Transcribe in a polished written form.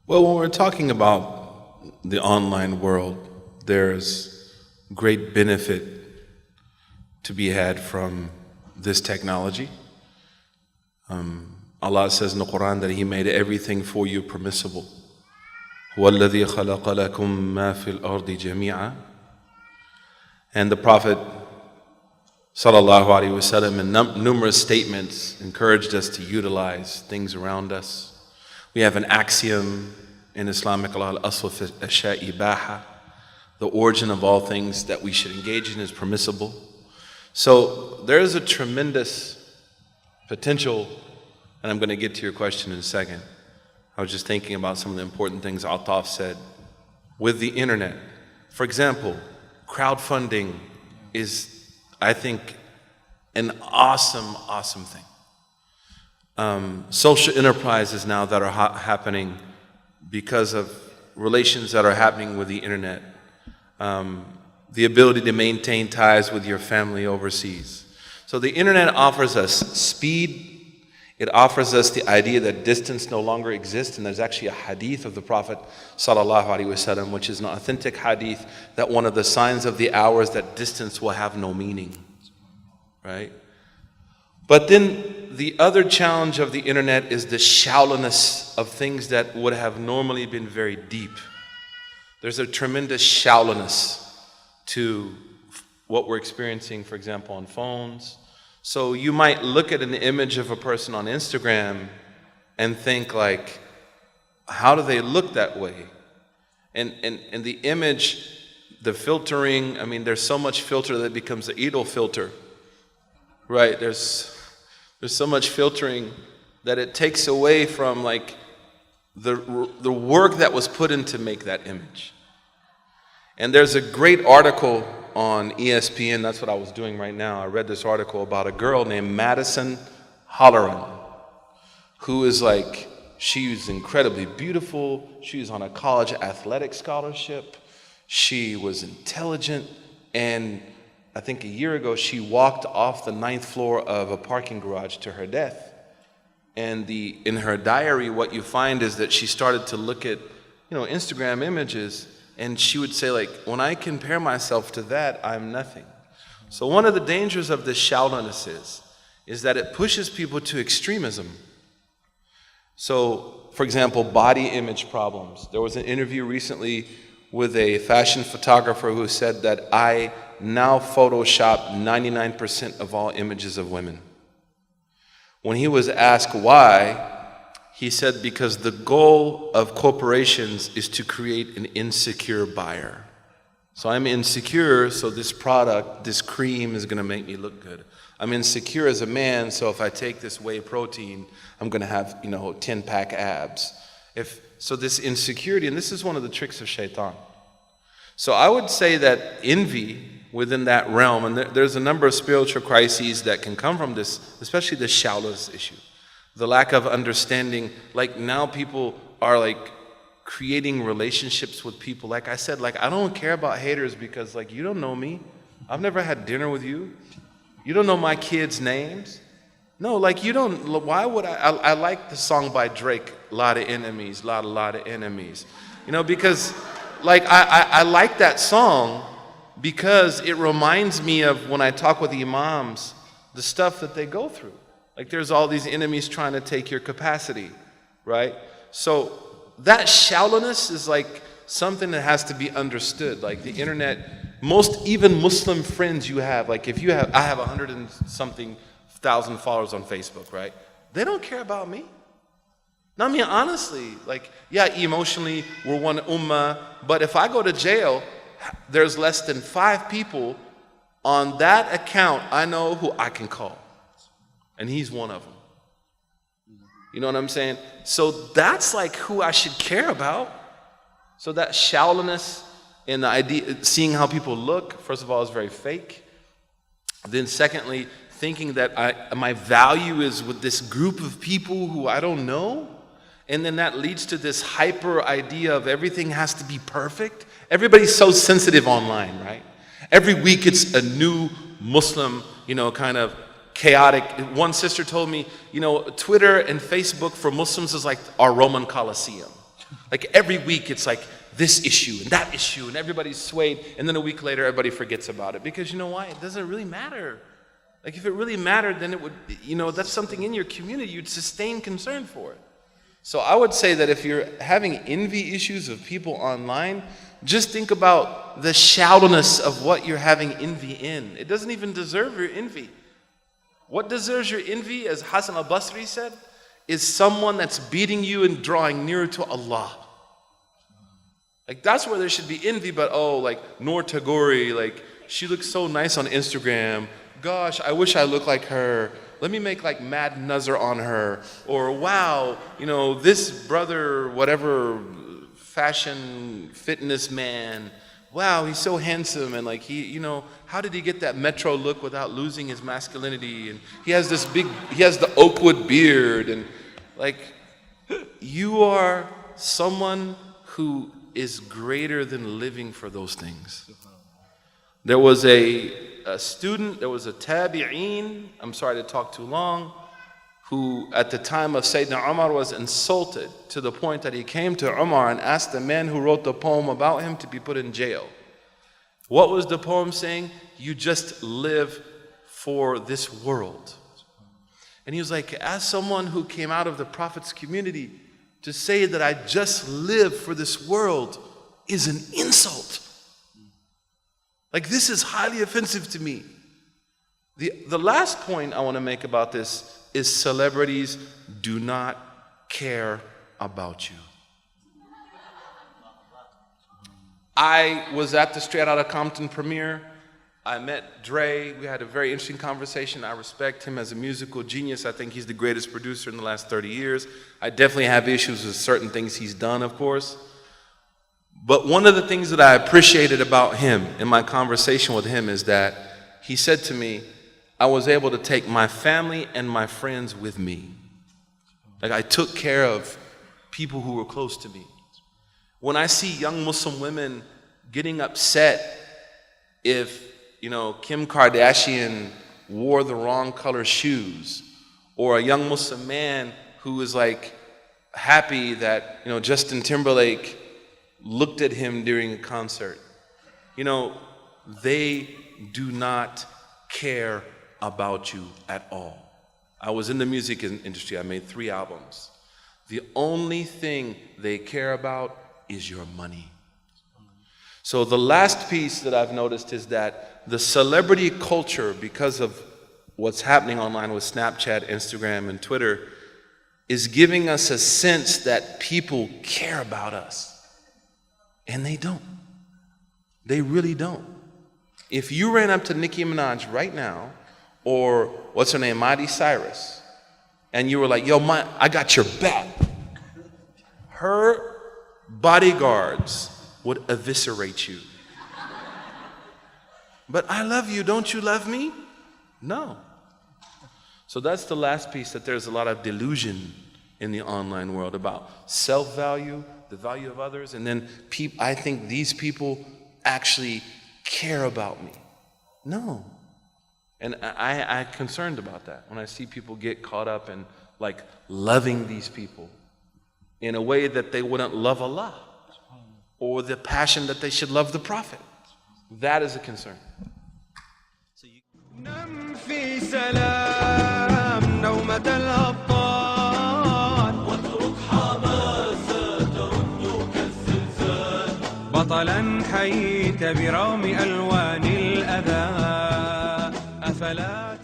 Well, when we're talking about the online world, there's great benefit to be had from this technology. Allah says in the Quran that He made everything for you permissible. هُوَ الَّذِي خَلَقَ لَكُم مَا فِي الْأَرْضِ جَمِيعًا. And the Prophet sallallahu alaihi wasallam in numerous statements encouraged us to utilize things around us. We have an axiom in Islamic law, al-asl fi al-ashya'i ibaha. The origin of all things that we should engage in is permissible. So there is a tremendous potential, and I'm going to get to your question in a second. I was just thinking about some of the important things Altaf said. With the internet, for example, crowdfunding is, I think, an awesome thing. Social enterprises now that are happening because of relations that are happening with the internet. The ability to maintain ties with your family overseas. So the internet offers us speed. It offers us the idea that distance no longer exists, and there's actually a hadith of the Prophet sallallahu alaihi wasallam, which is an authentic hadith, that one of the signs of the hour is that distance will have no meaning, right? But then the other challenge of the internet is the shallowness of things that would have normally been very deep. There's a tremendous shallowness to what we're experiencing, for example, on phones. So you might look at an image of a person on Instagram and think like, how do they look that way? And the image, the filtering, I mean, there's so much filter that it becomes an idol filter, right? There's so much filtering that it takes away from like the work that was put in to make that image. And there's a great article on ESPN, that's what I was doing right now. I read this article about a girl named Madison Holleran, who is like, she's incredibly beautiful. She was on a college athletic scholarship. She was intelligent. And I think a year ago, she walked off the 9th floor of a parking garage to her death. And in her diary, what you find is that she started to look at, Instagram images. And she would say, like, when I compare myself to that, I'm nothing. So one of the dangers of this shallowness is that it pushes people to extremism. So, for example, body image problems. There was an interview recently with a fashion photographer who said that I now Photoshop 99% of all images of women. When he was asked why, he said, because the goal of corporations is to create an insecure buyer. So I'm insecure, so this product, this cream is going to make me look good. I'm insecure as a man, so if I take this whey protein, I'm going to have, 10-pack abs. So this insecurity, and this is one of the tricks of shaitan. So I would say that envy within that realm, and there's a number of spiritual crises that can come from this, especially the shallowness issue. The lack of understanding, like now people are like creating relationships with people. Like I said, like I don't care about haters because like you don't know me. I've never had dinner with you. You don't know my kids' names. No, like you don't, why would I like the song by Drake, lot of enemies, lot of enemies. Because like I like that song because it reminds me of when I talk with the imams, the stuff that they go through. Like there's all these enemies trying to take your capacity, right? So that shallowness is like something that has to be understood. Like the internet, even Muslim friends you have, like I have 100 and something thousand followers on Facebook, right? They don't care about me. Now, I mean, honestly, like, yeah, emotionally, we're one ummah, but if I go to jail, there's less than 5 people on that account I know who I can call. And he's one of them. You know what I'm saying? So that's like who I should care about. So that shallowness and the idea, seeing how people look, first of all, is very fake. Then secondly, thinking that my value is with this group of people who I don't know. And then that leads to this hyper idea of everything has to be perfect. Everybody's so sensitive online, right? Every week it's a new Muslim, kind of chaotic. One sister told me, Twitter and Facebook for Muslims is like our Roman Colosseum. Like every week it's like this issue and that issue and everybody's swayed, and then a week later everybody forgets about it. Because you know why? It doesn't really matter. Like if it really mattered, then it would, that's something in your community you'd sustain concern for it. So I would say that if you're having envy issues of people online, just think about the shallowness of what you're having envy in. It doesn't even deserve your envy. What deserves your envy, as Hassan al-Basri said, is someone that's beating you and drawing nearer to Allah. Like that's where there should be envy, but like Noor Tagore, like she looks so nice on Instagram. Gosh, I wish I looked like her. Let me make like mad nazar on her. Or wow, this brother, whatever, fashion, fitness man, wow, he's so handsome, and like he, how did he get that metro look without losing his masculinity? And he has the Oakwood beard, and like, you are someone who is greater than living for those things. There was a student, there was a tabi'een, I'm sorry to talk too long, who at the time of Sayyidina Umar was insulted to the point that he came to Umar and asked the man who wrote the poem about him to be put in jail. What was the poem saying? You just live for this world. And he was like, as someone who came out of the Prophet's community, to say that I just live for this world is an insult. Like, this is highly offensive to me. The last point I want to make about this is celebrities do not care about you. I was at the Straight Outta Compton premiere. I met Dre. We had a very interesting conversation. I respect him as a musical genius. I think he's the greatest producer in the last 30 years. I definitely have issues with certain things he's done, of course. But one of the things that I appreciated about him in my conversation with him is that he said to me, I was able to take my family and my friends with me. Like, I took care of people who were close to me. When I see young Muslim women getting upset if, Kim Kardashian wore the wrong color shoes, or a young Muslim man who is like happy that, Justin Timberlake looked at him during a concert, they do not care about you at all. I was in the music industry. I made 3 albums. The only thing they care about is your money. So the last piece that I've noticed is that the celebrity culture, because of what's happening online with Snapchat, Instagram, and Twitter, is giving us a sense that people care about us. And they don't. They really don't. If you ran up to Nicki Minaj right now, or what's her name, Miley Cyrus, and you were like, yo, I got your back, her bodyguards would eviscerate you. But I love you, don't you love me? No. So that's the last piece, that there's a lot of delusion in the online world about self-value, the value of others, and then I think these people actually care about me. No. And I'm concerned about that when I see people get caught up in like loving these people in a way that they wouldn't love Allah, or the passion that they should love the Prophet. That is a concern. بطلا حييت برغم ألوان الأذى أفلا